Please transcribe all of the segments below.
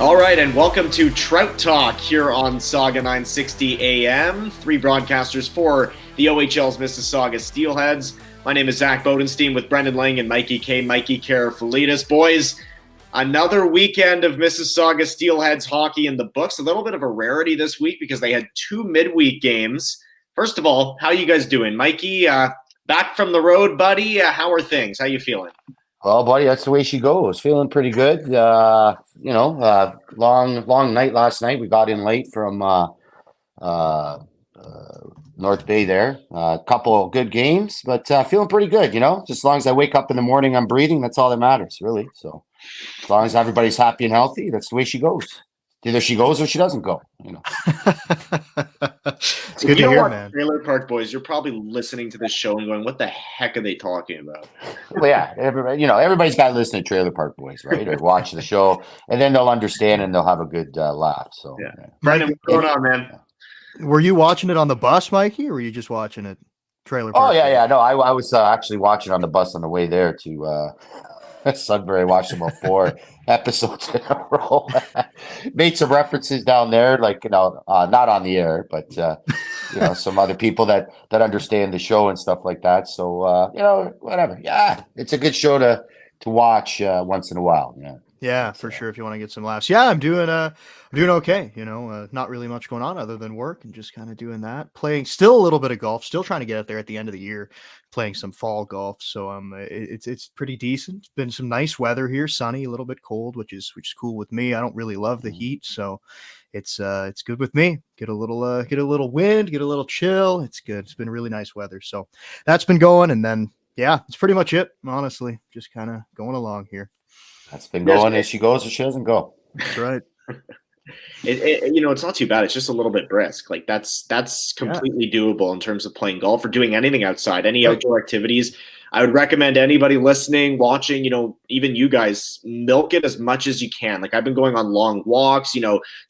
All right, and welcome to Trout Talk here on Sauga960am. Three broadcasters for the OHL's Mississauga Steelheads. My name is Zach Bodenstein with Brendan Lang and Mikey Karafalidis. Boys, another weekend of Mississauga Steelheads hockey in the books. A little bit of a rarity this week because they had two midweek games. First of all, how you guys doing? Mikey, back from the road, buddy. How are things? How you feeling? Well, buddy, that's the way she goes. Feeling pretty good. Long night last night. We got in late from North Bay there. A couple of good games, but feeling pretty good, Just as long as I wake up in the morning, I'm breathing. That's all that matters, really. So as long as everybody's happy and healthy, that's the way she goes. Either she goes or she doesn't go, It's good to hear, man. Trailer Park Boys, you're probably listening to this show and going, what the heck are they talking about? Well, yeah, everybody's got to listen to Trailer Park Boys, right? Or watch the show, and then they'll understand and they'll have a good laugh. So, yeah. Brendan, what's going on, man? Were you watching it on the bus, Mikey, or were you just watching it Trailer Park? Oh, yeah. No, I was actually watching on the bus on the way there to Sudbury. I watched about 4 episodes in a row. Made some references down there, not on the air, but some other people that understand the show and stuff like that. So whatever. Yeah, it's a good show to watch once in a while. Yeah, for sure. If you want to get some laughs. Yeah, I'm doing okay. Not really much going on other than work and just kind of doing that. Playing still a little bit of golf. Still trying to get out there at the end of the year, playing some fall golf. So it's pretty decent. It's been some nice weather here, sunny, a little bit cold, which is cool with me. I don't really love the heat, so it's good with me. Get a little wind, get a little chill. It's good. It's been really nice weather. So that's been going, and then yeah, it's pretty much it. Honestly, just kind of going along here. That's been going as she goes or she doesn't go. That's right. It's not too bad. It's just a little bit brisk. Like that's completely doable in terms of playing golf or doing anything outside, any outdoor activities. I would recommend anybody listening, watching, even you guys, milk it as much as you can. Like I've been going on long walks,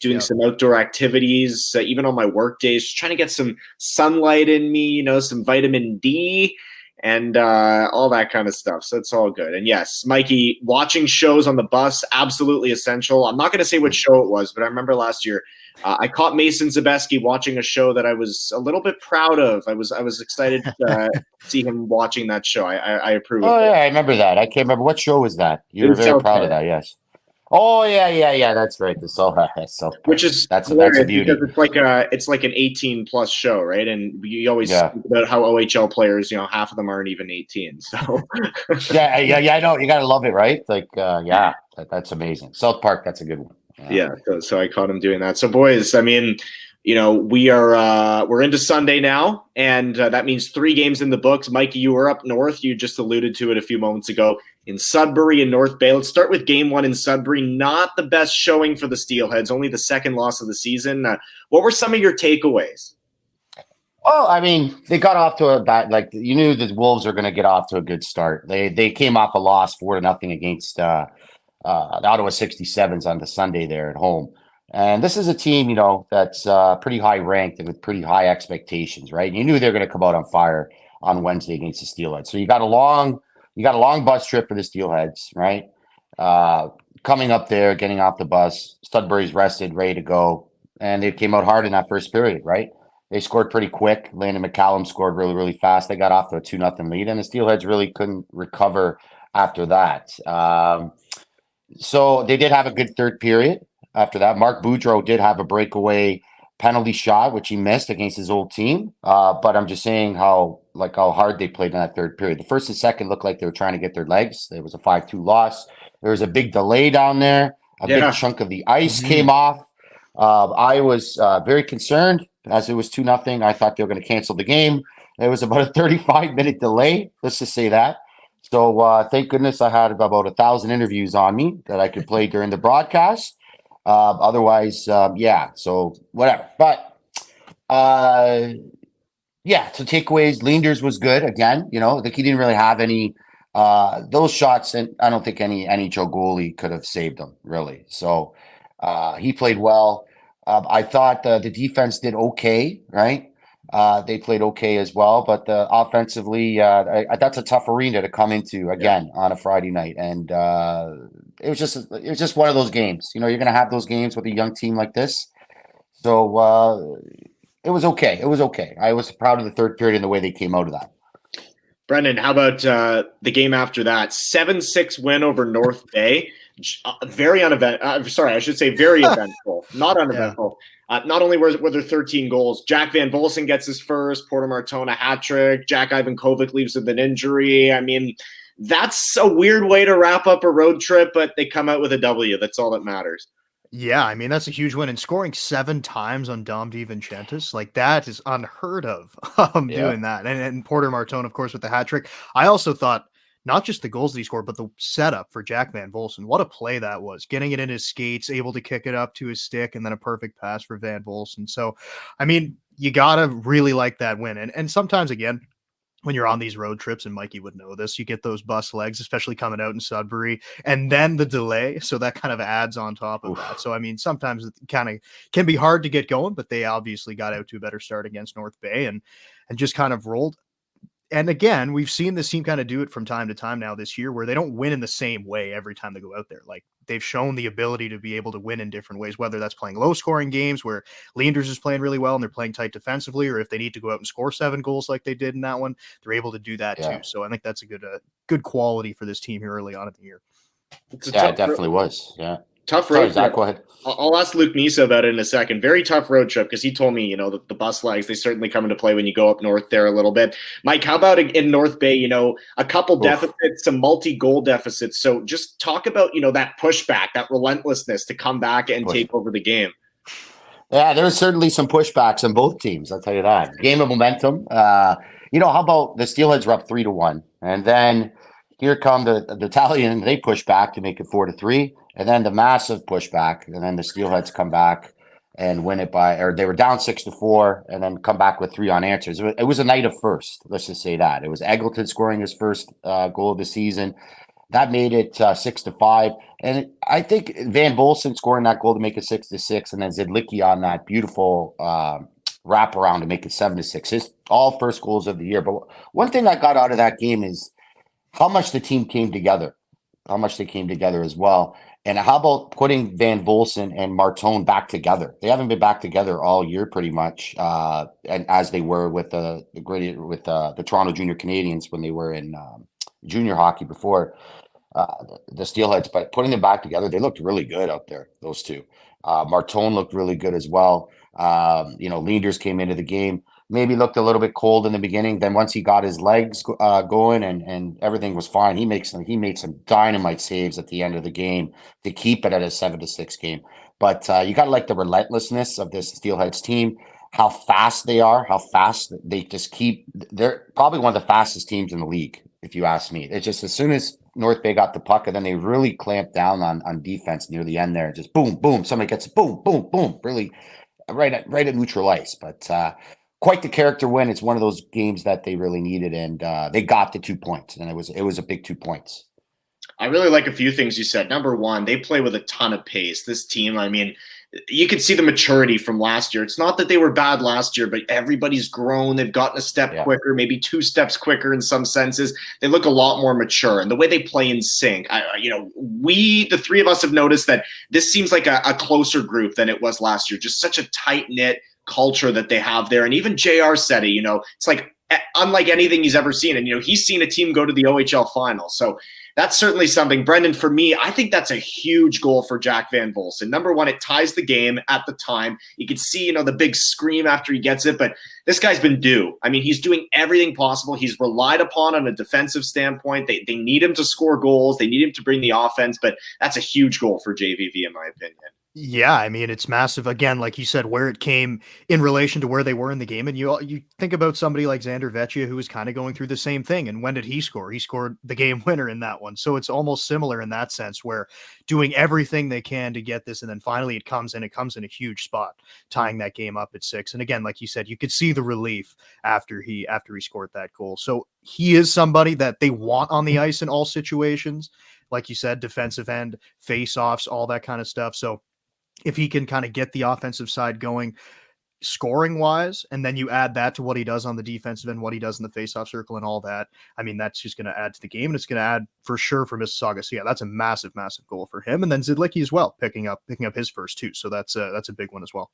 doing some outdoor activities, even on my work days, just trying to get some sunlight in me, some vitamin D. And all that kind of stuff. So it's all good. And yes, Mikey, watching shows on the bus, absolutely essential. I'm not going to say which show it was, but I remember last year I caught Mason Zabeski watching a show that I was a little bit proud of. I was excited to see him watching that show. I approve of it. Oh, yeah, I remember that. I can't remember. What show was that? You were very proud of that, yes. Oh, yeah. That's right. Which is that's a beauty. Because it's like an 18+ show, right? And you always think about how OHL players, half of them aren't even 18. So yeah, I know. You gotta love it, right? That's amazing. South Park, that's a good one. Yeah. So I caught him doing that. So boys, I mean, we're into Sunday now, and that means 3 games in the books. Mikey, you were up north. You just alluded to it a few moments ago in Sudbury and North Bay. Let's start with game 1 in Sudbury. Not the best showing for the Steelheads, only the second loss of the season. What were some of your takeaways? Well, I mean, they got off to a bad, you knew the Wolves are going to get off to a good start. They came off a loss 4-0 against the Ottawa 67s on the Sunday there at home. And this is a team, that's pretty high ranked and with pretty high expectations, right? You knew they were going to come out on fire on Wednesday against the Steelheads. So you got a long bus trip for the Steelheads, right? Coming up there, getting off the bus, Sudbury's rested, ready to go. And they came out hard in that first period, right? They scored pretty quick. Landon McCallum scored really, really fast. They got off to a 2-0 lead, and the Steelheads really couldn't recover after that. So they did have a good third period. After that, Mark Boudreau did have a breakaway penalty shot, which he missed against his old team. But I'm just saying how hard they played in that third period. The first and second looked like they were trying to get their legs. There was a 5-2 loss. There was a big delay down there. A big chunk of the ice came off. I was very concerned as it was 2-0. I thought they were going to cancel the game. It was about a 35-minute delay. Let's just say that. So thank goodness I had about 1,000 interviews on me that I could play during the broadcast. Otherwise, so whatever. But so takeaways, Leanders was good again. I think he didn't really have any those shots, and I don't think any NHL goalie could have saved them, really. So he played well. I thought the defense did okay, right? They played okay as well, but offensively, that's a tough arena to come into again on a Friday night, and it was just one of those games. You're going to have those games with a young team like this. So it was okay. It was okay. I was proud of the third period and the way they came out of that. Brendan, how about the game after that? 7-6 win over North Bay. Very uneventful. Sorry, I should say very eventful, not uneventful. Not only were there 13 goals, Jack Van Volsen gets his first, Porter Martone a hat trick, Jack Ivankovic leaves with an injury. I mean, that's a weird way to wrap up a road trip, but they come out with a W. That's all that matters. Yeah, I mean, that's a huge win. And scoring 7 times on Dom DiVincentis, like that is unheard of, doing that. And Porter Martone, of course, with the hat trick. I also thought not just the goals that he scored, but the setup for Jack Van Volsen. What a play that was. Getting it in his skates, able to kick it up to his stick, and then a perfect pass for Van Volsen. So, I mean, you got to really like that win. And sometimes, again, when you're on these road trips, and Mikey would know this, you get those bus legs, especially coming out in Sudbury, and then the delay. So that kind of adds on top of that. So, I mean, sometimes it kind of can be hard to get going, but they obviously got out to a better start against North Bay and just kind of rolled. And again, we've seen this team kind of do it from time to time now this year where they don't win in the same way every time they go out there. Like they've shown the ability to be able to win in different ways, whether that's playing low scoring games where Leanders is playing really well and they're playing tight defensively, or if they need to go out and score 7 goals like they did in that one, they're able to do that too. So I think that's a good quality for this team here early on in the year. It definitely was. Yeah. Tough road trip. Zach, go ahead. I'll ask Luke Misa about it in a second. Very tough road trip because he told me, the bus lags, they certainly come into play when you go up north there a little bit. Mike, how about in North Bay, a couple deficits, some multi-goal deficits. So just talk about, that pushback, that relentlessness to come back and take over the game. Yeah, there was certainly some pushbacks on both teams. I'll tell you that. Game of momentum. How about the Steelheads were up 3-1, and then here come the Italian. They push back to make it 4-3, and then the massive pushback, and then the Steelheads come back and win it they were down 6-4, and then come back with 3 unanswered. It was a night of first. Let's just say that it was Eggleton scoring his first goal of the season. That made it 6-5, and I think Van Volsen scoring that goal to make it 6-6, and then Zidlicki on that beautiful wraparound to make it 7-6. His all first goals of the year. But one thing I got out of that game is how much the team came together, how much they came together as well. And how about putting Van Volsen and Martone back together? They haven't been back together all year pretty much, and as they were with the Toronto Junior Canadiens when they were in junior hockey before the Steelheads. But putting them back together, they looked really good out there, those two. Martone looked really good as well. Leanders came into the game, maybe looked a little bit cold in the beginning. Then once he got his legs going and everything was fine, he made some dynamite saves at the end of the game to keep it at a 7-6 game. But you got to like the relentlessness of this Steelheads team, how fast they are, how fast they just keep. They're probably one of the fastest teams in the league, if you ask me. It's just as soon as North Bay got the puck, and then they really clamped down on defense near the end there. Just boom, boom, somebody gets it, boom, boom, boom, really right at neutral ice. But quite the character win. It's one of those games that they really needed, and they got the 2 points, and it was a big 2 points. I really like a few things you said. Number one, they play with a ton of pace. This team, I mean, you could see the maturity from last year. It's not that they were bad last year, but everybody's grown. They've gotten a step quicker, maybe 2 steps quicker in some senses. They look a lot more mature, and the way they play in sync. The 3 of us have noticed that this seems like a closer group than it was last year. Just such a tight-knit culture that they have there. And even JR said it, it's like unlike anything he's ever seen. And, he's seen a team go to the OHL final. So that's certainly something. Brendan, for me, I think that's a huge goal for Jack Van Volsen. Number one, it ties the game at the time. You can see, the big scream after he gets it, but this guy's been due. I mean, he's doing everything possible. He's relied upon on a defensive standpoint. They need him to score goals. They need him to bring the offense, but that's a huge goal for JVV, in my opinion. Yeah, I mean, it's massive. Again, like you said, where it came in relation to where they were in the game. And you think about somebody like Xander Vecchia, who was kind of going through the same thing. And when did he score? He scored the game winner in that one. So it's almost similar in that sense, where doing everything they can to get this. And then finally it comes in a huge spot, tying that game up at 6. And again, like you said, you could see the relief after he scored that goal. So he is somebody that they want on the ice in all situations. Like you said, defensive end, face-offs, all that kind of stuff. So if he can kind of get the offensive side going, scoring wise, and then you add that to what he does on the defensive end, what he does in the faceoff circle and all that. I mean, that's just going to add to the game, and it's going to add for sure for Mississauga. So yeah, that's a massive goal for him. And then Zidlicki as well, picking up his first too. So that's a big one as well.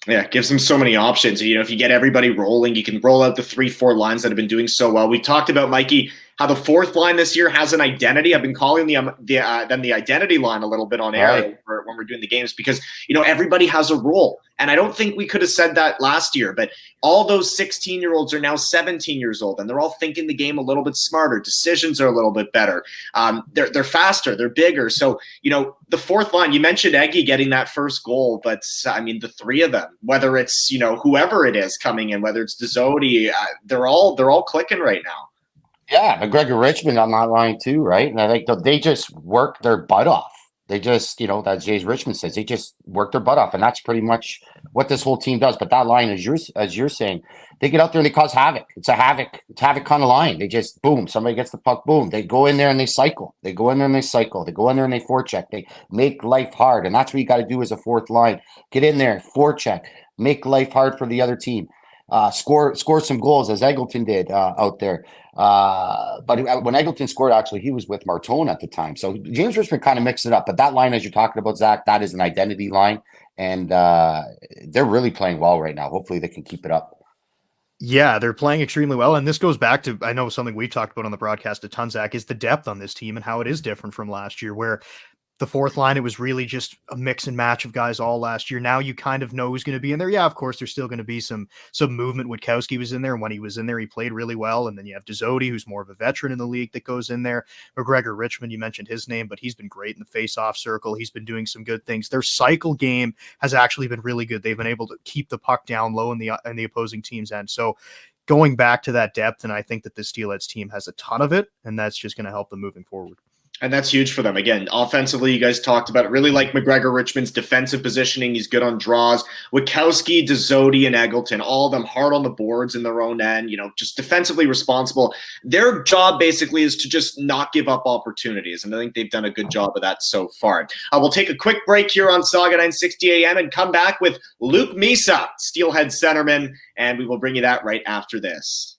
Yeah, it gives them so many options. You know, if you get everybody rolling, you can roll out the 3-4 lines that have been doing so well. We've talked about, Mikey, how the fourth line this year has an identity. I've been calling the identity line a little bit on air when we're doing the games because, you know, everybody has a role. And I don't think we could have said that last year, but all those 16-year-olds are now 17 years old, and they're all thinking the game a little bit smarter. Decisions are a little bit better. They're faster. They're bigger. So, you know, the fourth line, you mentioned Eggy getting that first goal, but, I mean, the three of them, whether it's, you know, whoever it is coming in, whether it's DeZodi, they're all clicking right now. Yeah, McGregor Richmond on that line too, right? And I think they just work their butt off. They just, you know, as Jay's Richmond says, they just work their butt off, and that's pretty much what this whole team does. But that line, as you're saying, they get out there and they cause havoc. It's a havoc kind of line. They just boom, somebody gets the puck, boom. They go in there and they cycle. They go in there and they cycle. They go in there and they forecheck. They make life hard, and that's what you got to do as a fourth line. Get in there, forecheck, make life hard for the other team. Score some goals as Eggleton did out there. But when Eggleton scored, actually, he was with Martone at the time. So James Richmond kind of mixed it up. But that line, as you're talking about, Zach, that is an identity line. And they're really playing well right now. Hopefully they can keep it up. Yeah, they're playing extremely well. And this goes back to, I know something we talked about on the broadcast a ton, Zach, is the depth on this team and how it is different from last year, where the fourth line, it was really just a mix and match of guys all last year. Now you kind of know who's going to be in there. Yeah, of course, there's still going to be some movement. Witkowski was in there, and when he was in there, he played really well. And then you have DeZodi, who's more of a veteran in the league, that goes in there. McGregor Richmond, you mentioned his name, but he's been great in the face-off circle. He's been doing some good things. Their cycle game has actually been really good. They've been able to keep the puck down low in the opposing team's end. So going back to that depth, and I think that the Steelheads team has a ton of it, and that's just going to help them moving forward. And that's huge for them. Again, offensively, you guys talked about it. Really like McGregor Richmond's defensive positioning. He's good on draws. Witkowski, DeZodi, and Eggleton, all of them hard on the boards in their own end, you know, just defensively responsible. Their job basically is to just not give up opportunities. And I think they've done a good job of that so far. We'll take a quick break here on Sauga 960 AM and come back with Luke Misa, Steelhead centerman, and we will bring you that right after this.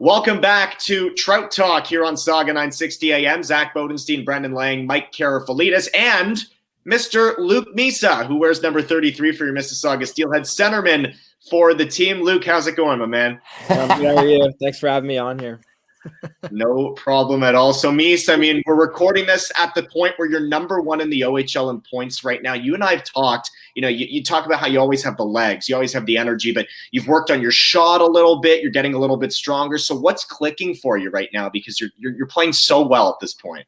Welcome back to Trout Talk here on Sauga 960 AM. Zach Bodenstein, Brendan Lang, Mike Karafalidis, and Mr. Luke Misa, who wears number 33 for your Mississauga Steelheads, centerman for the team. Luke, how's it going, my man? How are you? Thanks for having me on here. No problem at all. So, Mies, I mean, we're recording this at the point where you're number one in the OHL in points right now. You and I have talked, you know, you talk about how you always have the legs, you always have the energy, but you've worked on your shot a little bit. You're getting a little bit stronger. So what's clicking for you right now? Because you're playing so well at this point.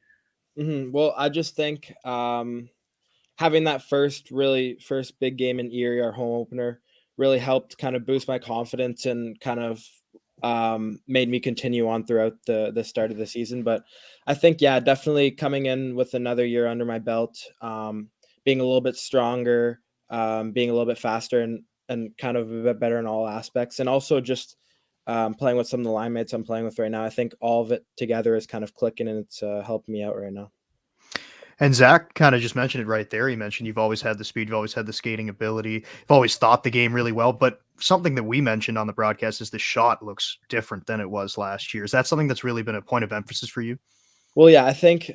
Mm-hmm. Well, I just think having that first big game in Erie, our home opener, really helped kind of boost my confidence and kind of made me continue on throughout the start of the season. But I think, yeah, definitely coming in with another year under my belt, being a little bit stronger, being a little bit faster and kind of a bit better in all aspects. And also just playing with some of the line mates I'm playing with right now. I think all of it together is kind of clicking, and it's helping me out right now. And Zach kind of just mentioned it right there. He mentioned you've always had the speed, you've always had the skating ability, you've always thought the game really well. But something that we mentioned on the broadcast is the shot looks different than it was last year. Is that something that's really been a point of emphasis for you? Well, yeah, I think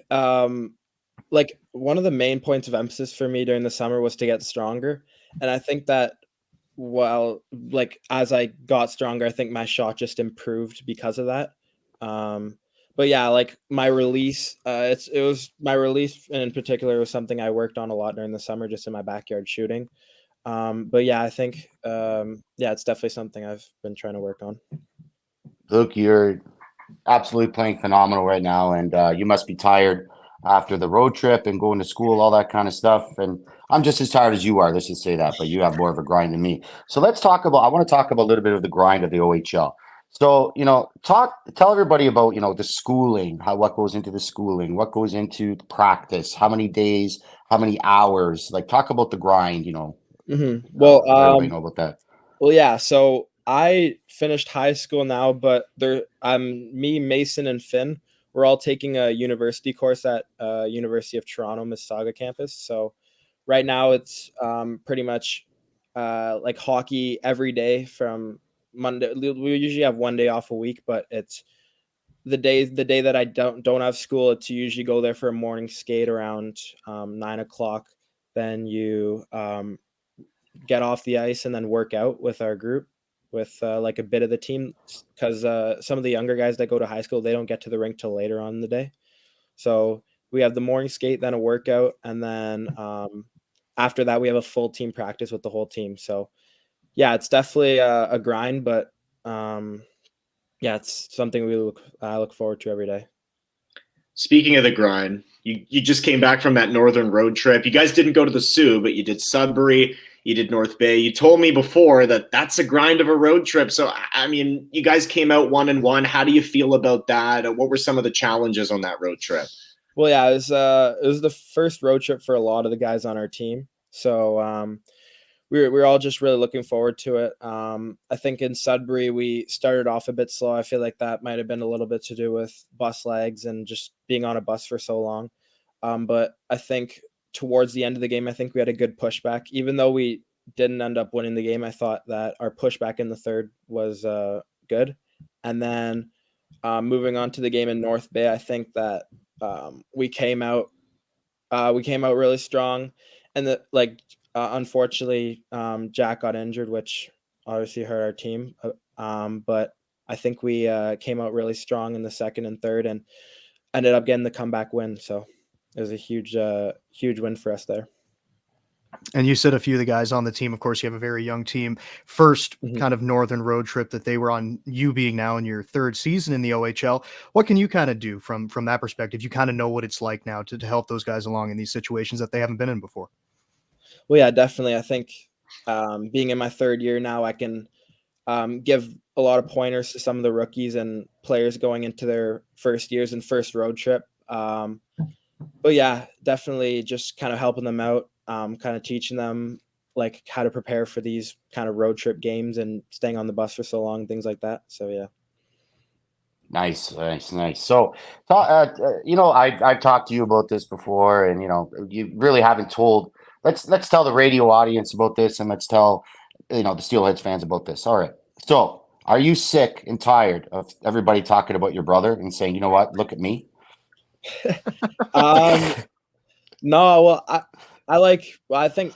like one of the main points of emphasis for me during the summer was to get stronger. And I think that like as I got stronger, I think my shot just improved because of that. But yeah, like my release, it was my release, and in particular, was something I worked on a lot during the summer, just in my backyard shooting. But yeah, I think, it's definitely something I've been trying to work on. Luke, you're absolutely playing phenomenal right now, and you must be tired after the road trip and going to school, all that kind of stuff. And I'm just as tired as you are. Let's just say that, but you have more of a grind than me. So I want to talk about a little bit of the grind of the OHL. So, you know, tell everybody about, you know, the schooling, what goes into the schooling, what goes into the practice, how many days, how many hours, like talk about the grind, you know. Mm-hmm. Well, everybody know about that. Well, yeah. So I finished high school now, but me, Mason, and Finn, we're all taking a university course at University of Toronto, Mississauga campus. So right now it's pretty much like hockey every day from Monday. We usually have one day off a week, but it's the day that I don't have school. It's usually go there for a morning skate around 9 o'clock. Then you get off the ice and then work out with our group with like a bit of the team, because some of the younger guys that go to high school, they don't get to the rink till later on in the day. So we have the morning skate, then a workout, and then after that we have a full team practice with the whole team. So yeah, it's definitely a grind, but yeah, it's something I look forward to every day. Speaking of the grind, you just came back from that northern road trip. You guys didn't go to the Sioux, but you did Sudbury, you did North Bay. You told me before that that's a grind of a road trip. So, I mean, you guys came out 1-1. How do you feel about that? What were some of the challenges on that road trip? Well, yeah, it was the first road trip for a lot of the guys on our team. So we were all just really looking forward to it. I think in Sudbury, we started off a bit slow. I feel like that might have been a little bit to do with bus lags and just being on a bus for so long. But I think towards the end of the game, I think we had a good pushback. Even though we didn't end up winning the game, I thought that our pushback in the third was good. And then moving on to the game in North Bay, I think that we came out really strong, and unfortunately, Jack got injured, which obviously hurt our team. But I think we came out really strong in the second and third, and ended up getting the comeback win. So it was a huge win for us there. And you said a few of the guys on the team, of course, you have a very young team. First kind of northern road trip that they were on, you being now in your third season in the OHL. What can you kind of do from that perspective? You kind of know what it's like now to help those guys along in these situations that they haven't been in before. Well, yeah, definitely. I think being in my third year now, I can give a lot of pointers to some of the rookies and players going into their first years and first road trip. But yeah, definitely just kind of helping them out, kind of teaching them like how to prepare for these kind of road trip games and staying on the bus for so long, things like that. So yeah. Nice. So, I've talked to you about this before, and you really haven't told. Let's tell the radio audience about this, and let's tell the Steelheads fans about this. All right. So, are you sick and tired of everybody talking about your brother and saying, you know what, look at me? No, well, I think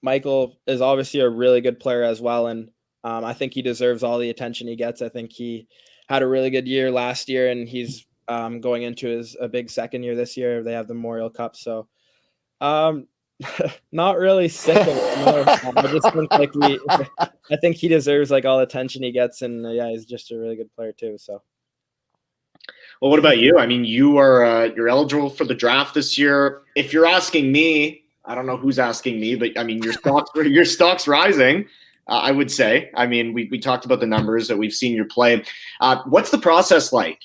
Michael is obviously a really good player as well, and I think he deserves all the attention he gets. I think he had a really good year last year, and he's going into a big second year this year. They have the Memorial Cup, so not really sick of it. No. I just think I think he deserves like all the attention he gets, and yeah, he's just a really good player too. So. Well, what about you? I mean, you're eligible for the draft this year. If you're asking me, I don't know who's asking me, but I mean, your stock's rising. I would say. I mean, we talked about the numbers that we've seen you play. What's the process like?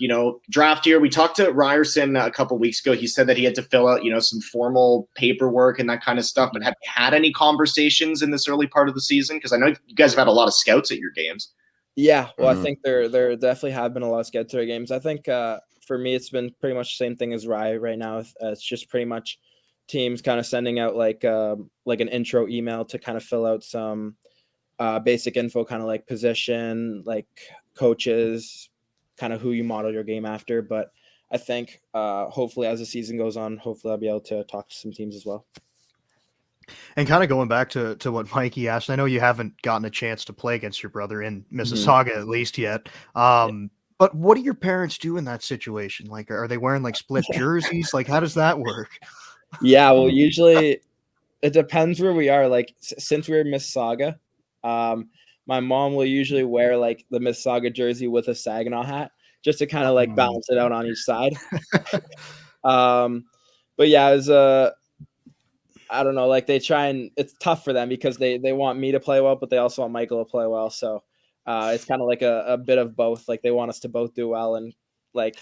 Draft year. We talked to Ryerson a couple of weeks ago. He said that he had to fill out, some formal paperwork and that kind of stuff. But have you had any conversations in this early part of the season? Because I know you guys have had a lot of scouts at your games. Yeah, well, I think there definitely have been a lot of scouts at our games. I think for me, it's been pretty much the same thing as Rye right now. It's just pretty much teams kind of sending out like an intro email to kind of fill out some basic info, kind of like position, like coaches, kind of who you model your game after. But I think hopefully as the season goes on, hopefully I'll be able to talk to some teams as well. And kind of going back to what Mikey asked, I know you haven't gotten a chance to play against your brother in Mississauga at least yet. But what do your parents do in that situation? Like, are they wearing like split jerseys? Like, how does that work? Yeah, well, usually it depends where we are. Like, since we're in Mississauga, my mom will usually wear like the Mississauga jersey with a Saginaw hat just to kind of like balance it out on each side. But yeah, it was I don't know, like they try and it's tough for them because they want me to play well, but they also want Michael to play well. So it's kind of like a bit of both. Like they want us to both do well and like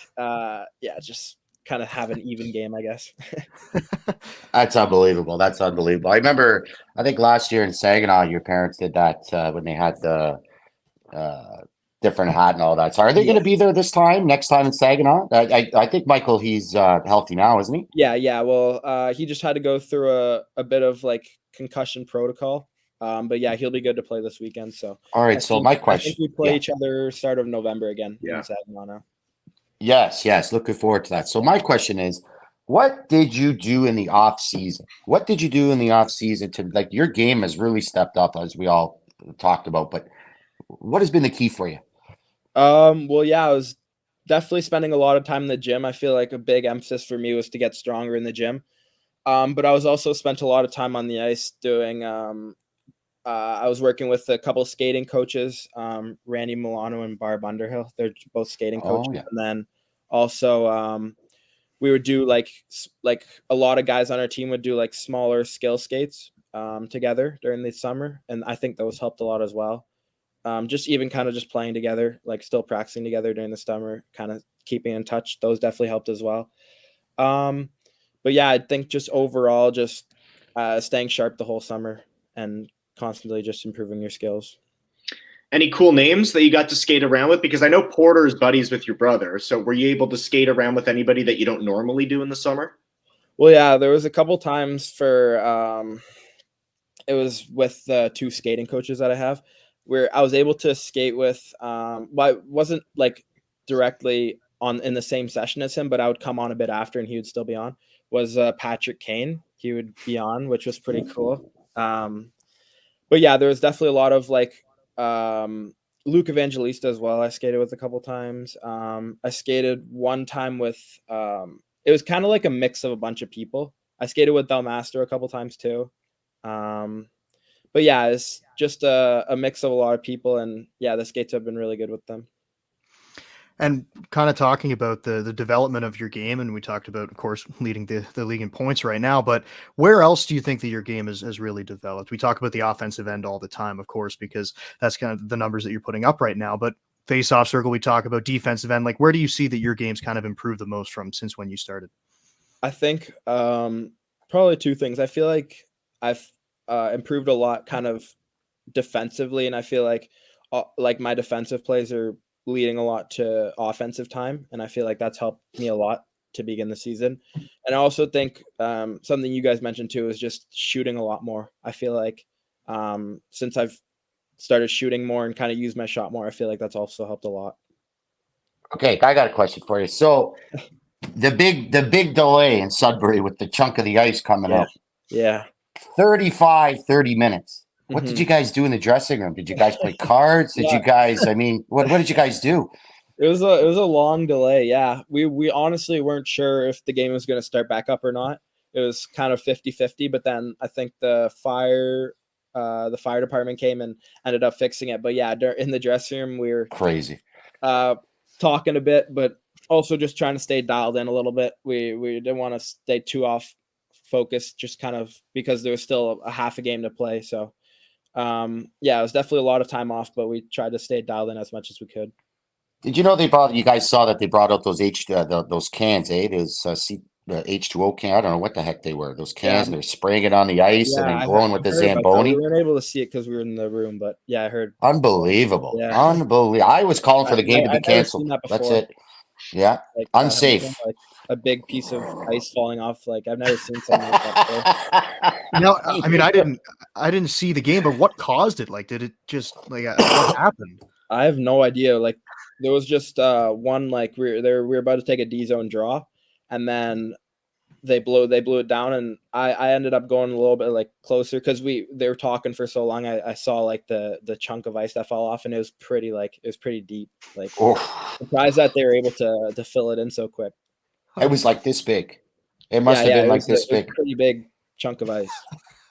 just kind of have an even game, I guess. That's unbelievable. I remember, I think last year in Saginaw, your parents did that when they had the different hat and all that. So are they going to be there this time, next time in Saginaw? I think Michael, he's healthy now, isn't he? Yeah. Well, he just had to go through a bit of like concussion protocol. But yeah, he'll be good to play this weekend. So All right. So my I question, think we play each other start of November again in Saginaw now. yes, looking forward to that. So my question is, what did you do in the off season? What did you do in the off season to, like, your game has really stepped up, as we all talked about, but what has been the key for you? Well, yeah, I was definitely spending a lot of time in the gym. I feel like a big emphasis for me was to get stronger in the gym. But I was also spent a lot of time on the ice doing I was working with a couple skating coaches, Randy Milano and Barb Underhill. They're both skating coaches. Oh, yeah. And then also we would do like a lot of guys on our team would do like smaller skill skates together during the summer. And I think those helped a lot as well. Just even kind of just playing together, like still practicing together during the summer, kind of keeping in touch. Those definitely helped as well. But yeah, I think just overall, just staying sharp the whole summer and constantly just improving your skills. Any cool names that you got to skate around with? Because I know Porter's buddies with your brother. So were you able to skate around with anybody that you don't normally do in the summer? Well, yeah, there was a couple times for it was with the two skating coaches that I have, where I was able to skate with. Well, I wasn't like directly in the same session as him, but I would come on a bit after, and he would still be on. Was Patrick Kane? He would be on, which was pretty cool. But yeah, there was definitely a lot of like Luke Evangelista as well. I skated with a couple times. I skated one time with it was kind of like a mix of a bunch of people. I skated with Del Master a couple times too. But yeah, it's just a mix of a lot of people, and yeah, the skates have been really good with them. And kind of talking about the development of your game, and we talked about, of course, leading the league in points right now, but where else do you think that your game has really developed? We talk about the offensive end all the time, of course, because that's kind of the numbers that you're putting up right now, but face-off circle, we talk about defensive end. Like, where do you see that your game's kind of improved the most from since when you started? I think probably two things. I feel like I've improved a lot kind of defensively, and I feel like my defensive plays are leading a lot to offensive time, and I feel like that's helped me a lot to begin the season. And I also think something you guys mentioned too is just shooting a lot more. I feel like since I've started shooting more and kind of used my shot more, I feel like that's also helped a lot. Okay, I got a question for you. So the big delay in Sudbury with the chunk of the ice coming up. Yeah. 30 minutes. What did you guys do in the dressing room? Did you guys play cards? Did you guys, I mean, what did you guys do? It was a long delay. Yeah. We honestly weren't sure if the game was going to start back up or not. It was kind of 50-50, but then I think the fire department came and ended up fixing it. But yeah, in the dressing room, we were crazy talking a bit, but also just trying to stay dialed in a little bit. We didn't want to stay too off focus, just kind of because there was still a half a game to play. So yeah, it was definitely a lot of time off, but we tried to stay dialed in as much as we could. Did you know you guys saw that they brought out those those cans, those H2O can? I don't know what the heck they were. Those cans, and they're spraying it on the ice and then blowing with the Zamboni. We weren't able to see it because we were in the room, but yeah, I heard. Unbelievable. Yeah. Unbelievable. I was calling for the game to be canceled. That's it. Yeah. Like, unsafe. Like a big piece of ice falling off. Like, I've never seen something like that before. No, I mean, I didn't see the game, but what caused it? Like, did it just like what happened? I have no idea. Like, there was just one, like we were about to take a D zone draw, and then they blew it down, and I ended up going a little bit like closer because they were talking for so long. I saw like the chunk of ice that fell off, and it was pretty deep. Like, surprised that they were able to fill it in so quick. It was like this big. It must have been like this big. Pretty big chunk of ice.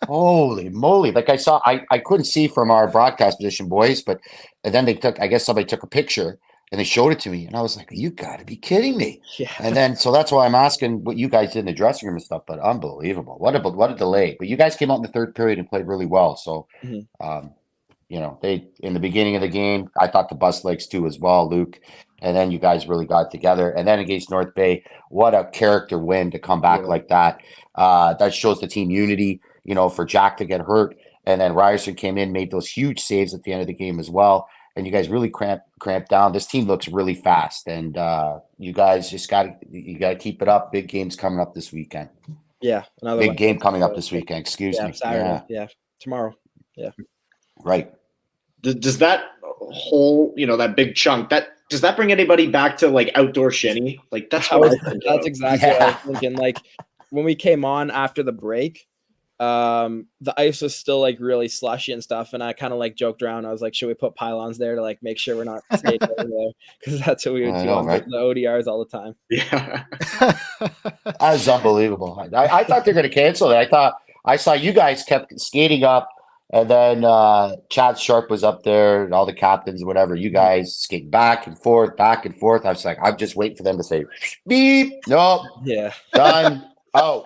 Holy moly. Like I couldn't see from our broadcast position, boys, but then I guess somebody took a picture and they showed it to me, and I was like, you gotta be kidding me. Yeah. And then so that's why I'm asking what you guys did in the dressing room and stuff, but unbelievable. What a delay. But you guys came out in the third period and played really well. So they in the beginning of the game, I thought the bus legs too as well, Luke. And then you guys really got together. And then against North Bay, what a character win to come back like that. That shows the team unity, for Jack to get hurt. And then Ryerson came in, made those huge saves at the end of the game as well. and you guys really cramp down. This team looks really fast, and you guys just got to keep it up. Big games coming up this weekend. Yeah, another Big game coming up this weekend. Excuse me. Saturday. Yeah, tomorrow. Yeah, right. Does that whole, that big chunk, does that bring anybody back to like outdoor shinny? Like that's exactly what I was thinking. Like when we came on after the break, the ice was still like really slushy and stuff, and I kind of like joked around. I was like, should we put pylons there to like make sure we're not skating over there, because that's what we would do on the ODRs all the time. Yeah. That was unbelievable. I thought they were going to cancel it. I saw you guys kept skating up, and then Chad Sharp was up there, and all the captains, whatever. You guys skate back and forth. I was like, I'm just waiting for them to say beep. Nope. Yeah. Done. Oh.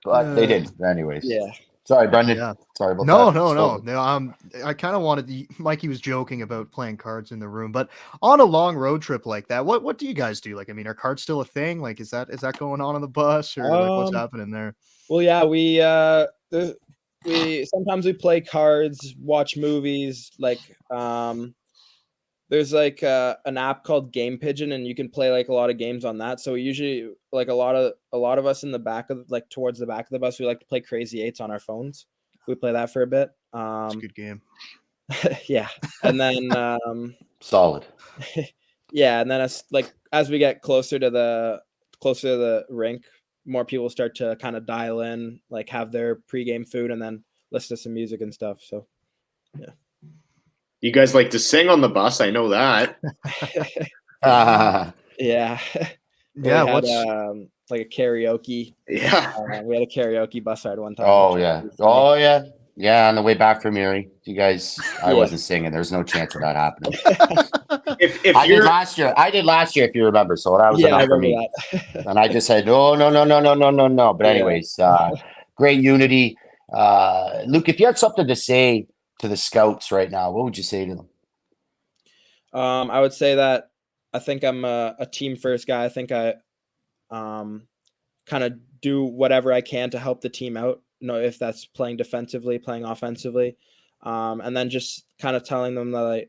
But they didn't. Anyways. Yeah. Sorry, Brendan. Yeah. Sorry about that. No. I kind of wanted Mikey was joking about playing cards in the room, but on a long road trip like that, what do you guys do? Like, I mean, are cards still a thing? Like, is that going on the bus, or like what's happening there? Well, yeah, we sometimes we play cards, watch movies. Like, there's like an app called Game Pigeon, and you can play like a lot of games on that. So we usually, like a lot of us in the back of, like towards the back of the bus, we like to play Crazy Eights on our phones. We play that for a bit. It's a good game. Yeah, and then solid. Yeah, and then as we get closer to the rink, more people start to kind of dial in, like have their pregame food, and then listen to some music and stuff. So, yeah. You guys like to sing on the bus? I know that. Yeah. Yeah. What's like a karaoke? Yeah. We had a karaoke bus ride one time. Oh yeah. Oh yeah. Yeah. On the way back from Erie, you guys, I wasn't singing. There's no chance of that happening. If I did last year. If you remember. So that was enough for me. And I just said no. But anyways, great unity. Luke, if you had something to say to the scouts right now, what would you say to them? I would say that I think I'm a team first guy. I think I kind of do whatever I can to help the team out. If that's playing defensively, playing offensively, and then just kind of telling them that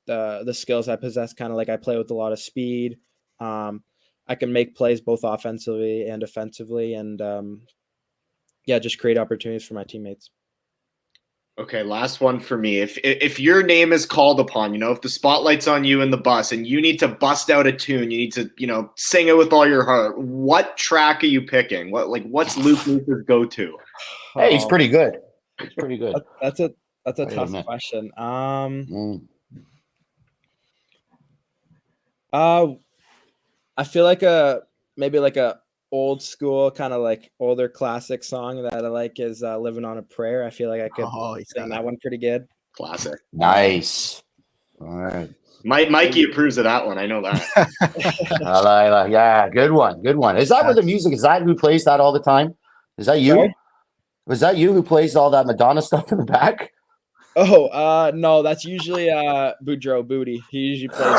the skills I possess, kind of like I play with a lot of speed. I can make plays both offensively and defensively, and just create opportunities for my teammates. Okay, last one for me. If your name is called upon, if the spotlight's on you in the bus and you need to bust out a tune, you need to, sing it with all your heart. What track are you picking? What's Luke Misa's go-to? Hey, he's pretty good. He's pretty good. That's a tough question. I feel like maybe like a old school kind of like older classic song that I like is Living on a Prayer. I feel like I could sing that one pretty good. Classic. Nice. All right. Mikey approves of that one. I know that. Yeah, good one. Is that where the music is? That who plays that all the time? Is that you? Sorry? Was that you who plays all that Madonna stuff in the back? Oh, no, that's usually Boudreaux Booty. He usually plays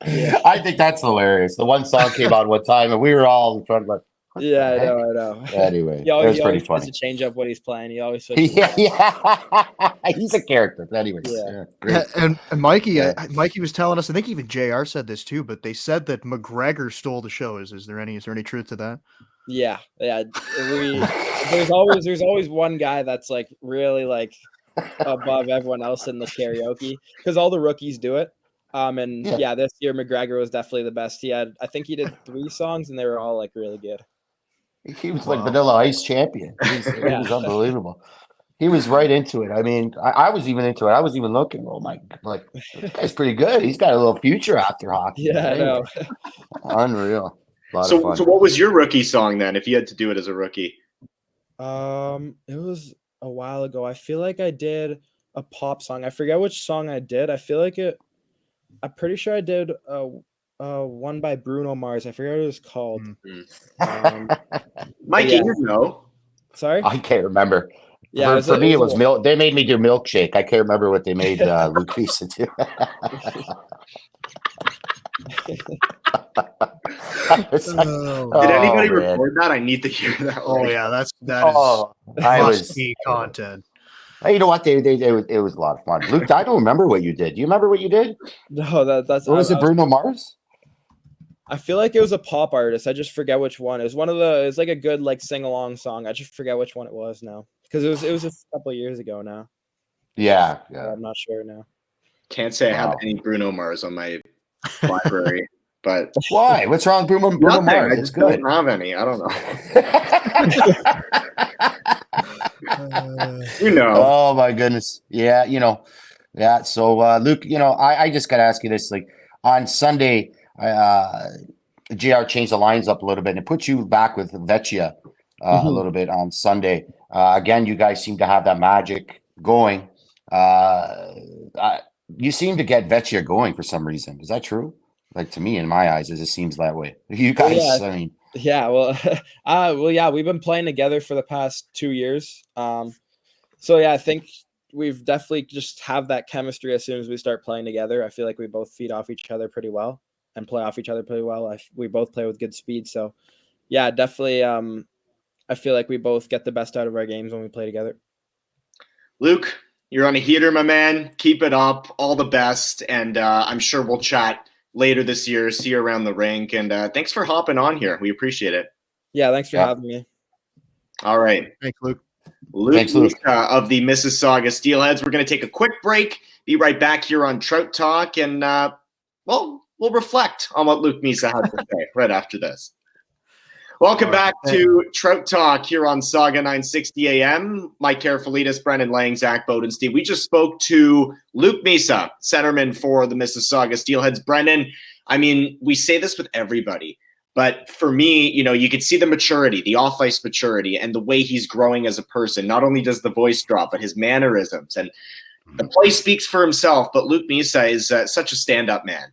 Yeah. I think that's hilarious. The one song came on one time, and we were all in front of it. Yeah, I know. Anyway, it was pretty funny. To change up what he's playing. He always yeah. He's a character. But anyways, great. And Mikey, Mikey was telling us. I think even JR said this too, but they said that McGregor stole the show. Is there any truth to that? Yeah. There's always one guy that's like really like above everyone else in the karaoke, because all the rookies do it. This year McGregor was definitely the best. I think he did 3 songs and they were all like really good. He was like Vanilla Ice champion. It was unbelievable. He was right into it. I mean, I was even into it. I was even looking. Oh my, like this guy's pretty good. He's got a little future after hockey. Yeah, I know. Unreal. So what was your rookie song then, if you had to do it as a rookie? It was a while ago. I feel like I did a pop song. I forget which song I did. I feel like I'm pretty sure I did one by Bruno Mars. I forget what it was called. Mikey, you know. Sorry? I can't remember. Yeah, for me, it was milk. They made me do Milkshake. I can't remember what they made Luke Misa do. Did anybody record that? I need to hear that. Oh yeah, that is I was content. You know what? It was a lot of fun. Luke, I don't remember what you did. Do you remember what you did? No, that's What was it, Bruno Mars? I feel like it was a pop artist. I just forget which one. It was one of the. It's like a good like sing along song. I just forget which one it was now because it was just a couple of years ago now. Yeah. I'm not sure now. Can't say I have any Bruno Mars on my library, but why? What's wrong with Bruno nothing. Mars? I It's just good. don't have any. I don't know. You know. Oh my goodness. Yeah, Yeah. So Luke, I just gotta ask you this. Like on Sunday, JR changed the lines up a little bit and it puts you back with Vecchia a little bit on Sunday. Again, you guys seem to have that magic going. You seem to get Vecchia going for some reason. Is that true? Like to me, in my eyes, it just seems that way. You guys, yeah. I mean, yeah. Well, we've been playing together for the past 2 years. So yeah, I think we've definitely just have that chemistry as soon as we start playing together. I feel like we both feed off each other pretty well and play off each other pretty well. We both play with good speed. So yeah, definitely. I feel like we both get the best out of our games when we play together. Luke, you're on a heater, my man. Keep it up. All the best. And I'm sure we'll chat later this year, see you around the rink. And thanks for hopping on here. We appreciate it. Yeah, thanks for having me. All right. Thanks, Luke. Luke Misa of the Mississauga Steelheads. We're going to take a quick break. Be right back here on Trout Talk. And, we'll reflect on what Luke Misa had to say right after this. Welcome back to Trout Talk here on Sauga960am. Mike Carafalitis, Brendan Lang, Zach Bodenstein. We just spoke to Luke Misa, centerman for the Mississauga Steelheads. Brendan, I mean, we say this with everybody, but for me, you could see the maturity, the off-ice maturity, and the way he's growing as a person. Not only does the voice drop, but his mannerisms. And the play speaks for himself, but Luke Misa is such a stand-up man.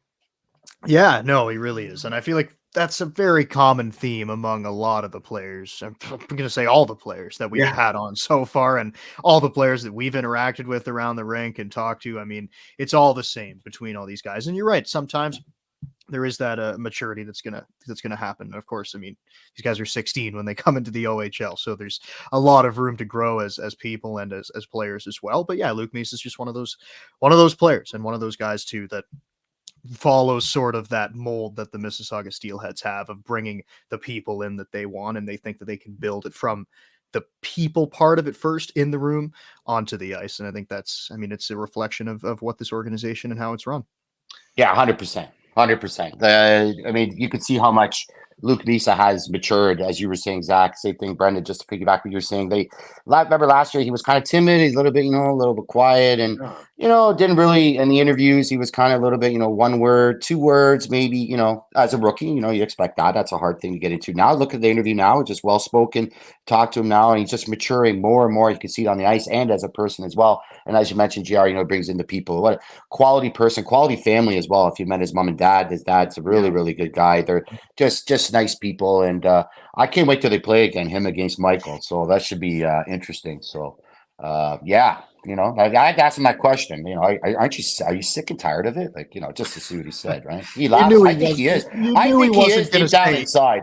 Yeah, no, he really is. And I feel like that's a very common theme among a lot of the players. I'm going to say all the players that we've had on so far and all the players that we've interacted with around the rink and talked to. I mean, it's all the same between all these guys. And you're right. Sometimes there is that maturity that's going to happen. And of course, I mean, these guys are 16 when they come into the OHL. So there's a lot of room to grow as people and as players as well. But yeah, Luke Misa is just one of those players and one of those guys too, that follows sort of that mold that the Mississauga Steelheads have of bringing the people in that they want, and they think that they can build it from the people part of it first in the room onto the ice. And I think it's a reflection of what this organization and how it's run. Yeah, 100%. 100%. I mean, you could see how much Luke Misa has matured, as you were saying, Zach. Same thing, Brendan, just to piggyback what you were saying. Remember last year, he was kind of timid. He's a little bit quiet. And, didn't really, in the interviews, he was kind of a little bit, 1 word, 2 words, maybe, as a rookie, you expect that. That's a hard thing to get into. Now, look at the interview now, just well-spoken. Talk to him now, and he's just maturing more and more. You can see it on the ice and as a person as well. And as you mentioned, JR, brings in the people. What a quality person, quality family as well. If you met his mom and dad, his dad's a really, really good guy. They're just nice people. And I can't wait till they play again, him against Michael. So that should be interesting. So, yeah. I had to ask him that question. Are you sick and tired of it? Like, just to see what he said, right? He laughed. I think he is. I think he is deep down inside.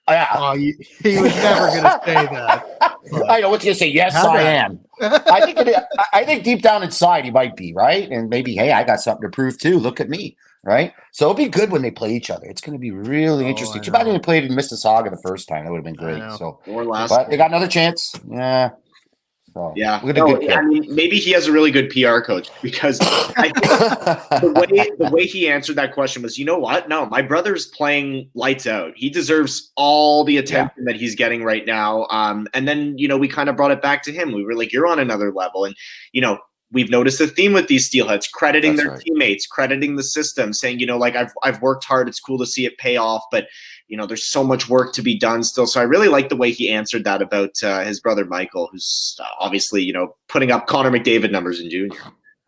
Yeah. He was never going to say that. I know what's going to say. Yes, I am. I think deep down inside he might be, right? And maybe, hey, I got something to prove too. Look at me, right? So it'll be good when they play each other. It's going to be really interesting. Too bad they played in Mississauga the first time. That would have been great. So, but they got another chance. Yeah. So, yeah, I mean, maybe he has a really good PR coach, because I think the way he answered that question was, you know what? No, my brother's playing lights out. He deserves all the attention that he's getting right now. And then, we kind of brought it back to him. We were like, you're on another level. And, we've noticed a theme with these Steelheads, crediting their teammates, crediting the system, saying, I've worked hard. It's cool to see it pay off, but there's so much work to be done still. So I really like the way he answered that about his brother Michael, who's obviously, putting up Connor McDavid numbers in junior.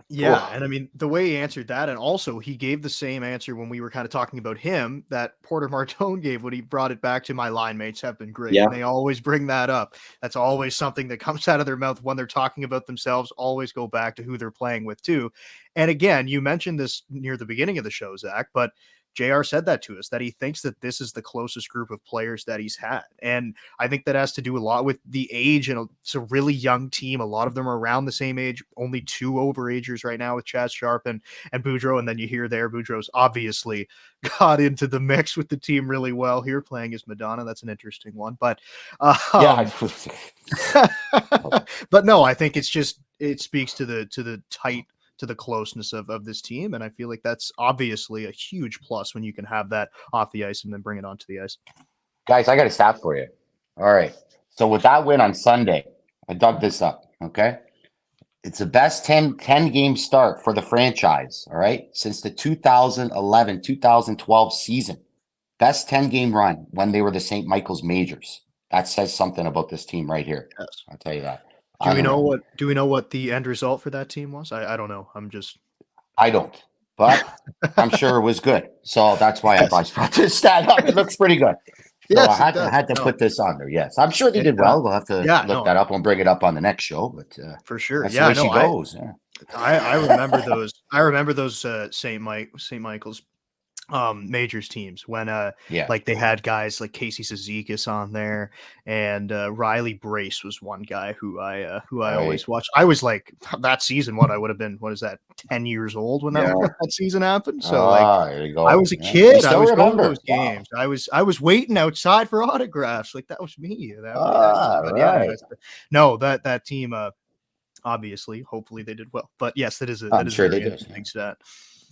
Yeah, and I mean, the way he answered that, and also he gave the same answer when we were kind of talking about him that Porter Martone gave when he brought it back to my line mates have been great. Yeah. And they always bring that up. That's always something that comes out of their mouth when they're talking about themselves, always go back to who they're playing with too. And again, you mentioned this near the beginning of the show, Zach, but JR said that to us, that he thinks that this is the closest group of players that he's had. And I think that has to do a lot with the age, and it's a really young team. A lot of them are around the same age, only 2 overagers right now with Chaz Sharp and Boudreau. And then you hear there, Boudreau's obviously got into the mix with the team really well here, playing as Madonna. That's an interesting one. But Yeah. but no, I think it speaks to the tight, to the closeness of this team. And I feel like that's obviously a huge plus when you can have that off the ice and then bring it onto the ice. Guys, I got a stat for you. All right. So with that win on Sunday, I dug this up. Okay. It's the best 10 game start for the franchise. All right. Since the 2011-2012 season. Best 10 game run when they were the St. Michael's Majors. That says something about this team right here. Yes. I'll tell you that. Do we know what the end result for that team was? I don't know. I don't, but I'm sure it was good. So that's why I brought this stat up. It looks pretty good. So Yes, I had to put this on there. Yes. I'm sure they did well. We'll have to look that up. We'll bring it up on the next show, but for sure. That's the way she goes. I remember those. I remember those St. Michael's majors teams when like they had guys like Casey Cizikas on there, and Riley Brace was one guy who I always watched. I was like, that season, I would have been, 10 years old when that season happened. So there you go. I was a kid. I was going to those games. I was waiting outside for autographs. Like, that was me. That team obviously, hopefully they did well. But yes, that is I'm sure they did. did. Stat.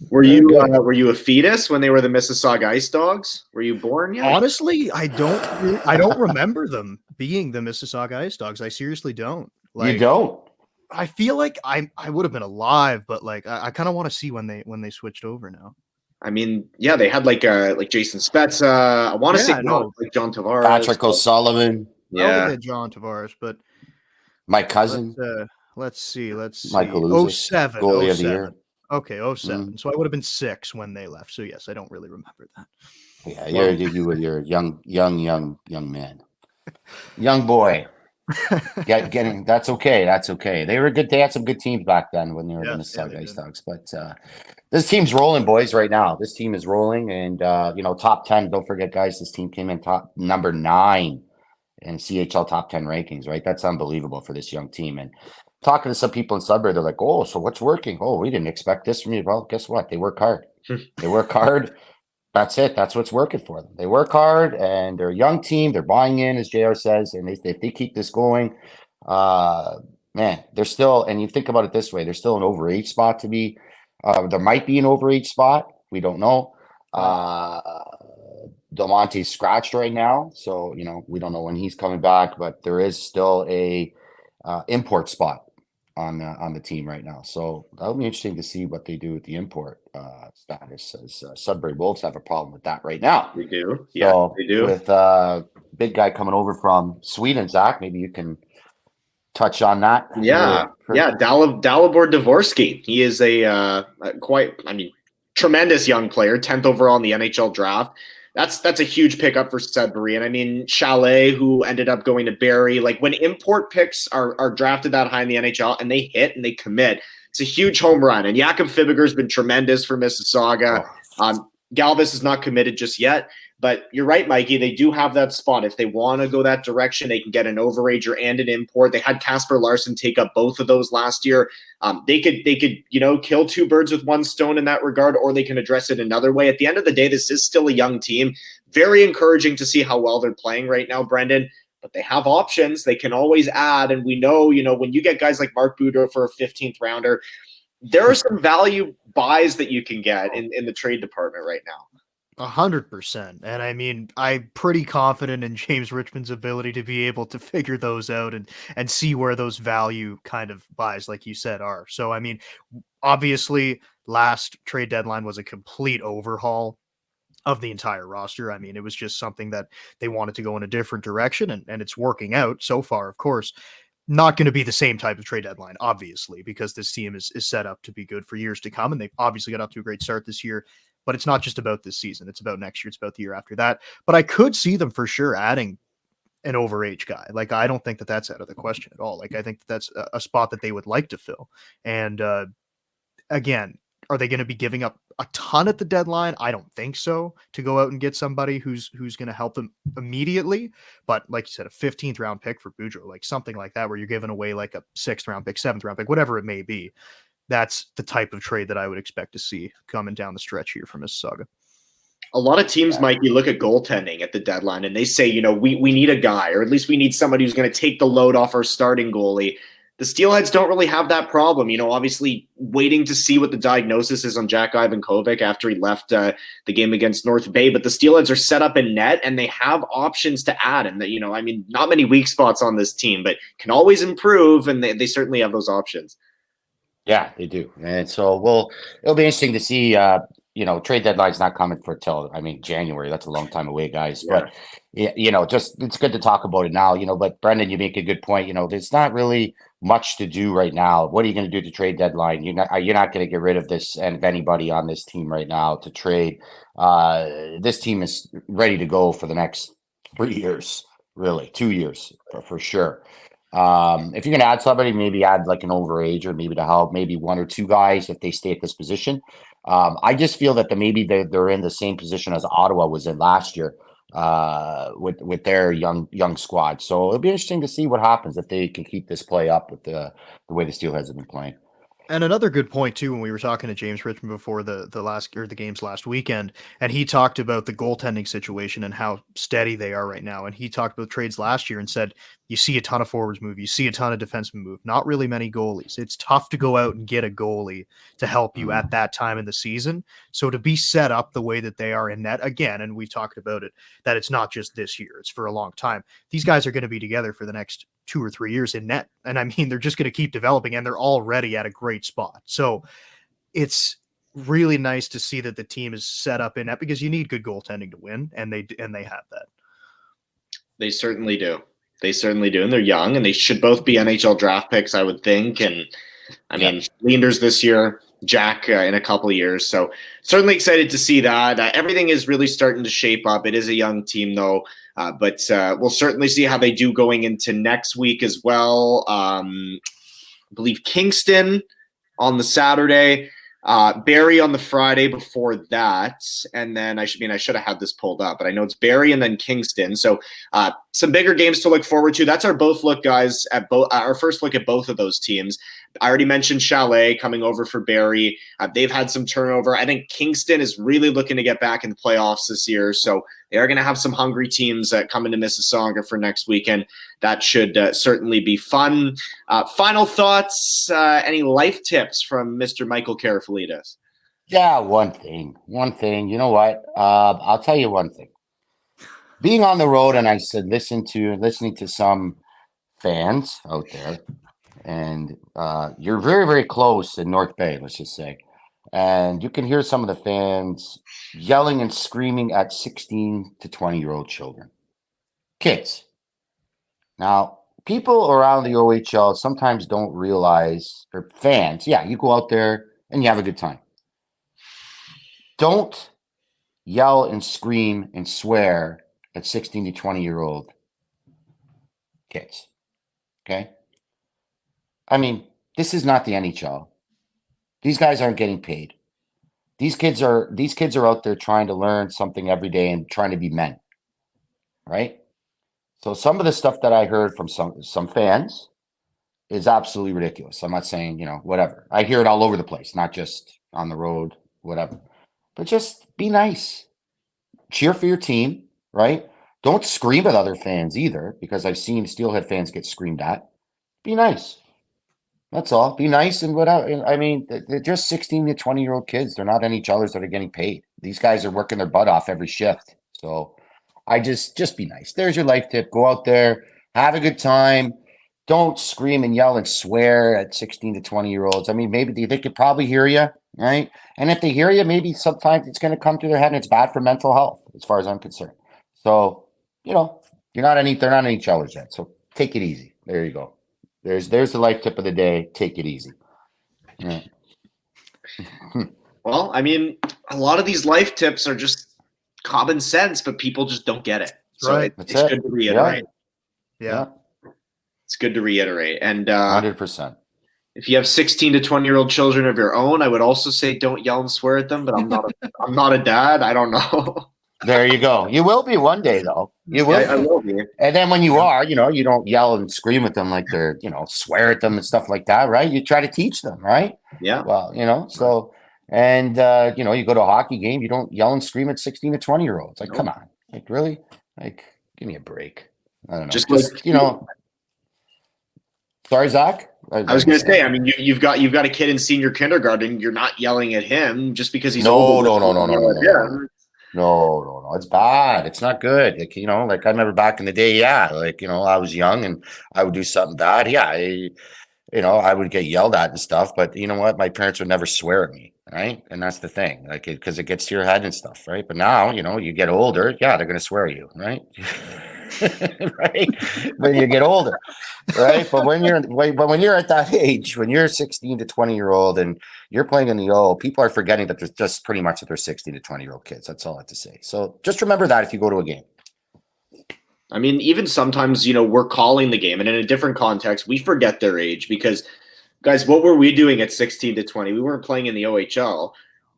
Were you a fetus when they were the Mississauga Ice Dogs? Were you born yet? Honestly, I don't remember them being the Mississauga Ice Dogs. I seriously don't. You don't? I feel like I would have been alive, but like I kind of want to see when they switched over now. I mean, yeah, they had like Jason Spezza. I want to say like John Tavares, Patrick O'Sullivan. Yeah, they had John Tavares, but my cousin. Let's see. Michael 07. Goalie of the year. Okay, 07. So I would have been 6 when they left. So yes, I don't really remember that. Yeah, you're a young man, young boy. Getting that's okay. That's okay. They were good. They had some good teams back then when they were the Mississauga Ice Dogs. But this team's rolling, boys. Right now, this team is rolling, and top 10. Don't forget, guys. This team came in top number 9 in CHL top 10 rankings. Right, that's unbelievable for this young team. And talking to some people in Sudbury, they're like, "Oh, so what's working? Oh, we didn't expect this from you." Well, guess what? They work hard. They work hard. That's it. That's what's working for them. They work hard, and they're a young team. They're buying in, as JR says, and if they keep this going, man, they're still. And you think about it this way: there's still an overage spot to be. There might be an overage spot. We don't know. Delmonte's scratched right now, so we don't know when he's coming back. But there is still a import spot on the team right now, so that'll be interesting to see what they do with the import status, as Sudbury Wolves have a problem with that right now. They do. They do. With big guy coming over from Sweden, Zach, maybe you can touch on that. Dalibor Dvorsky. He is a tremendous young player, 10th overall in the NHL draft. That's a huge pickup for Sudbury. And I mean, Chalet, who ended up going to Barrie, like when import picks are drafted that high in the NHL and they hit and they commit, it's a huge home run. And Jakob Fibiger's been tremendous for Mississauga. Galvis is not committed just yet, but you're right, Mikey. They do have that spot. If they want to go that direction, they can get an overager and an import. They had Casper Larson take up both of those last year. They could kill 2 birds with 1 stone in that regard, or they can address it another way. At the end of the day, this is still a young team. Very encouraging to see how well they're playing right now, Brendan. But they have options. They can always add. And we know, when you get guys like Mark Boudreau for a 15th rounder, there are some value buys that you can get in the trade department right now. 100%. And I mean, I'm pretty confident in James Richmond's ability to be able to figure those out and see where those value kind of buys, like you said, are. So, I mean, obviously last trade deadline was a complete overhaul of the entire roster. I mean, it was just something that they wanted to go in a different direction, and it's working out so far. Of course, not going to be the same type of trade deadline, obviously, because this team is set up to be good for years to come. And they've obviously got off to a great start this year, but it's not just about this season. It's about next year. It's about the year after that. But I could see them for sure adding an overage guy. Like, I don't think that that's out of the question at all. Like, I think that's a spot that they would like to fill. And again, are they going to be giving up a ton at the deadline. I don't think so, to go out and get somebody who's going to help them immediately. But like you said, a 15th round pick for Boudreaux, like something like that, where you're giving away like a 6th round pick, 7th round pick, whatever it may be. That's the type of trade that I would expect to see coming down the stretch here from Mississauga. A lot of teams might look at goaltending at the deadline and they say, we need a guy, or at least we need somebody who's going to take the load off our starting goalie. The Steelheads don't really have that problem. Obviously waiting to see what the diagnosis is on Jack Ivankovic after he left the game against North Bay. But the Steelheads are set up in net and they have options to add. And not many weak spots on this team, but can always improve. And they certainly have those options. Yeah, they do. And so it'll be interesting to see, trade deadline's not coming till January. That's a long time away, guys. Yeah. But just it's good to talk about it now, but Brendan, you make a good point. There's not really much to do right now. What are you going to do to trade deadline? You're not going to get rid of this and of anybody on this team right now to trade. This team is ready to go for the next 3 years, really 2 years for sure. If you're going to add somebody, maybe add like an overager, maybe to help, maybe 1 or 2 guys if they stay at this position. I just feel that maybe they're in the same position as Ottawa was in last year with their young squad. So it'll be interesting to see what happens if they can keep this play up with the way the Steelheads have been playing. And another good point too, when we were talking to James Richmond before the games last weekend, and he talked about the goaltending situation and how steady they are right now. And he talked about trades last year and said, you see a ton of forwards move, you see a ton of defensemen move, not really many goalies. It's tough to go out and get a goalie to help you at that time in the season. So to be set up the way that they are in net again, and we talked about it, that it's not just this year, it's for a long time. These guys are going to be together for the next 2 or 3 years in net. And they're just going to keep developing, and they're already at a great spot. So it's really nice to see that the team is set up in net, because you need good goaltending to win. And they have that. They certainly do. And they're young, and they should both be NHL draft picks, I would think. And Leanders this year, Jack in a couple of years. So certainly excited to see that. Everything is really starting to shape up. It is a young team though. But we'll certainly see how they do going into next week as well. I believe Kingston on the Saturday, Barrie on the Friday before that. And then I should have had this pulled up, but I know it's Barrie and then Kingston. So some bigger games to look forward to. That's our both look, guys, at our first look at both of those teams. I already mentioned Chalet coming over for Barrie. They've had some turnover. I think Kingston is really looking to get back in the playoffs this year. So they are going to have some hungry teams coming to Mississauga for next weekend. That should certainly be fun. Final thoughts, any life tips from Mr. Michael Karafalidis? Yeah, one thing. You know what? I'll tell you one thing. Being on the road, and I said listening to some fans out there, and you're very, very close in North Bay, let's just say. And you can hear some of the fans yelling and screaming at 16 to 20-year-old children. Kids. Now, people around the OHL sometimes don't realize, or fans, you go out there and you have a good time. Don't yell and scream and swear at 16 to 20-year-old kids. Okay? This is not the NHL. These guys aren't getting paid. These kids are out there trying to learn something every day and trying to be men. Right? So some of the stuff that I heard from some fans is absolutely ridiculous. I'm not saying, whatever. I hear it all over the place, not just on the road, whatever. But just be nice. Cheer for your team, right? Don't scream at other fans either, because I've seen Steelhead fans get screamed at. Be nice. That's all. Be nice and whatever. They're just 16 to 20-year-old kids. They're not NHLers that are getting paid. These guys are working their butt off every shift. So I just be nice. There's your life tip. Go out there, have a good time. Don't scream and yell and swear at 16 to 20-year-olds. Maybe they could probably hear you, right? And if they hear you, maybe sometimes it's going to come through their head, and it's bad for mental health, as far as I'm concerned. So, they're not NHLers yet. So take it easy. There you go. There's the life tip of the day. Take it easy. Yeah. Well, a lot of these life tips are just common sense, but people just don't get it. So right. It's good to reiterate. Yeah. It's good to reiterate. And 100%. If you have 16 to 20-year-old children of your own, I would also say don't yell and swear at them, but I'm not a dad. I don't know. There you go. You will be one day, though. You will. I will be. And then when you are, you don't yell and scream at them like they're, swear at them and stuff like that, right? You try to teach them, right? Yeah. Well, so, and, you go to a hockey game, you don't yell and scream at 16 to 20-year-olds. Like, come on. Like, really? Like, give me a break. I don't know. Just Sorry, Zach? I was going to say, I mean, you've got a kid in senior kindergarten. You're not yelling at him just because he's older. No. It's bad. It's not good. Like, like I remember back in the day, I was young and I would do something bad. Yeah, I would get yelled at and stuff, but you know what? My parents would never swear at me, right? And that's the thing, like, because it gets to your head and stuff, right? But now, you get older, yeah, they're going to swear at you, right? Right? When you get older, right? But when you're at that age, when you're 16 to 20-year-old and you're playing in the O, people are forgetting that there's just pretty much that they're 16 to 20-year-old kids. That's all I have to say. So just remember that if you go to a game. I mean, even sometimes, we're calling the game, and in a different context, we forget their age because, guys, what were we doing at 16 to 20? We weren't playing in the OHL.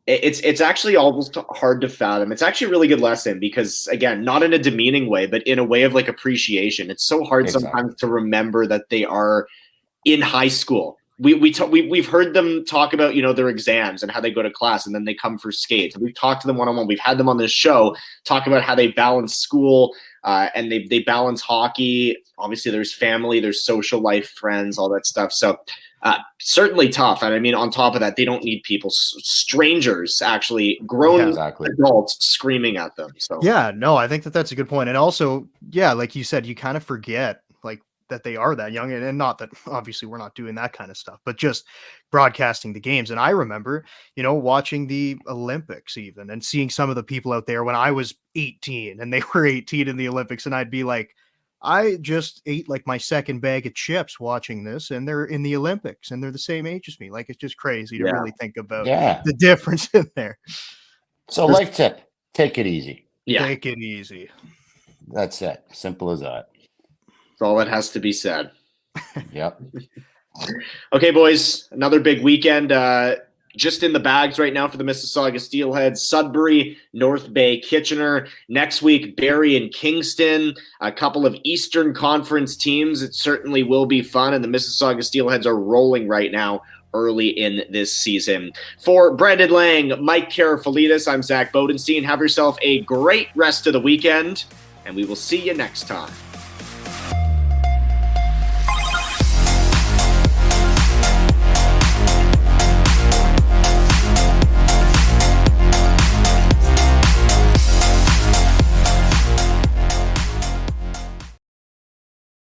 It's actually almost hard to fathom. It's actually a really good lesson because, again, not in a demeaning way, but in a way of like appreciation. It's so hard sometimes to remember that they are in high school. We've heard them talk about, their exams and how they go to class and then they come for skates. We've talked to them one-on-one. We've had them on this show talk about how they balance school and they balance hockey. Obviously, there's family, there's social life, friends, all that stuff. So certainly tough. And I mean, on top of that, they don't need people, strangers, actually grown adults screaming at them. So yeah, no, I think that's a good point. And also, yeah, like you said, you kind of forget like that they are that young, and not that obviously we're not doing that kind of stuff, but just broadcasting the games. And I remember, watching the Olympics even and seeing some of the people out there when I was 18 and they were 18 in the Olympics. And I'd be like, I just ate like my second bag of chips watching this, and they're in the Olympics and they're the same age as me. Like, it's just crazy to really think about the difference in there. So life tip, take it easy. Yeah. Take it easy. That's it. Simple as that. That's all that has to be said. Yep. Okay, boys, another big weekend. Just in the bags right now for the Mississauga Steelheads. Sudbury, North Bay, Kitchener. Next week, Barrie and Kingston. A couple of Eastern Conference teams. It certainly will be fun, and the Mississauga Steelheads are rolling right now early in this season. For Brandon Lang, Mike Karafalidis, I'm Zach Bodenstein. Have yourself a great rest of the weekend, and we will see you next time.